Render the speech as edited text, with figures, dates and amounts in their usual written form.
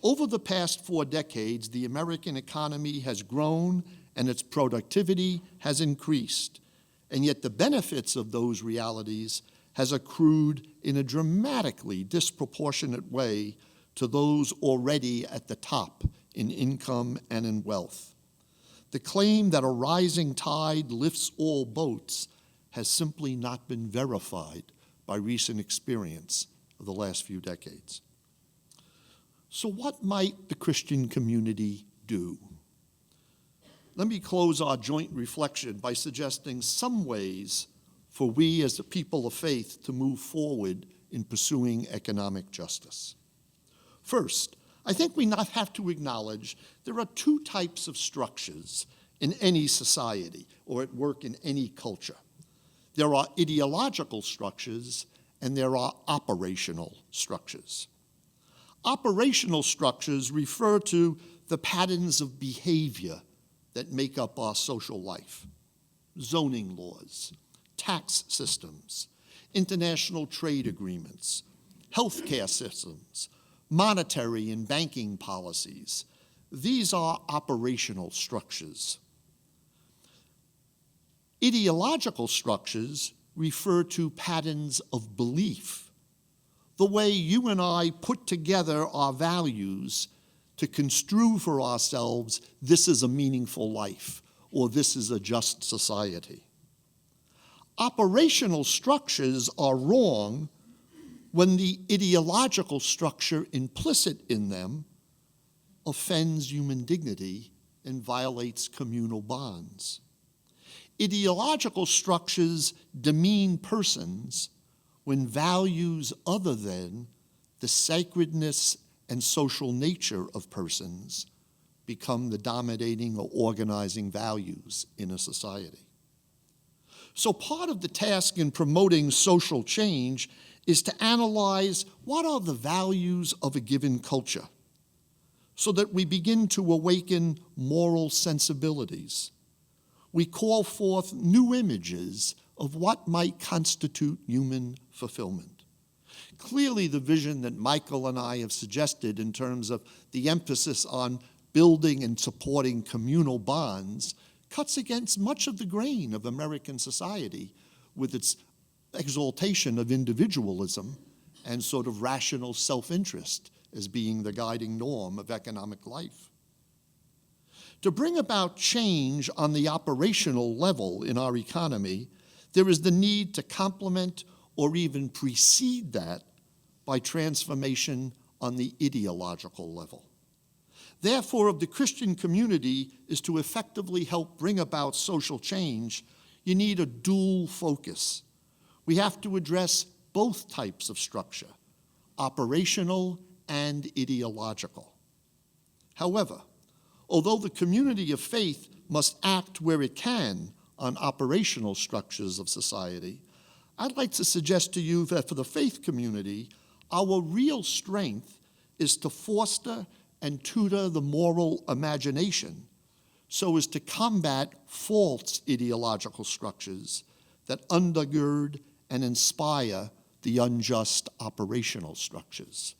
Over the past 4 decades, the American economy has grown and its productivity has increased, and yet the benefits of those realities has accrued in a dramatically disproportionate way to those already at the top in income and in wealth. The claim that a rising tide lifts all boats has simply not been verified by recent experience of the last few decades. So what might the Christian community do? Let me close our joint reflection by suggesting some ways for we as a people of faith to move forward in pursuing economic justice. First, I think we not have to acknowledge there are 2 types of structures in any society or at work in any culture. There are ideological structures and there are operational structures. Operational structures refer to the patterns of behavior that make up our social life: zoning laws, tax systems, international trade agreements, healthcare systems, monetary and banking policies. These are operational structures. Ideological structures refer to patterns of belief, the way you and I put together our values to construe for ourselves this is a meaningful life or this is a just society. Operational structures are wrong when the ideological structure implicit in them offends human dignity and violates communal bonds. Ideological structures demean persons when values other than the sacredness and social nature of persons become the dominating or organizing values in a society. So part of the task in promoting social change is to analyze what are the values of a given culture so that we begin to awaken moral sensibilities. We call forth new images of what might constitute human fulfillment. Clearly, the vision that Michael and I have suggested in terms of the emphasis on building and supporting communal bonds cuts against much of the grain of American society with its exaltation of individualism and sort of rational self-interest as being the guiding norm of economic life. To bring about change on the operational level in our economy, there is the need to complement or even precede that by transformation on the ideological level. Therefore, if the Christian community is to effectively help bring about social change, you need a dual focus. We have to address both types of structure, operational and ideological. However, although the community of faith must act where it can on operational structures of society, I'd like to suggest to you that for the faith community, our real strength is to foster and tutor the moral imagination so as to combat false ideological structures that undergird and inspire the unjust operational structures.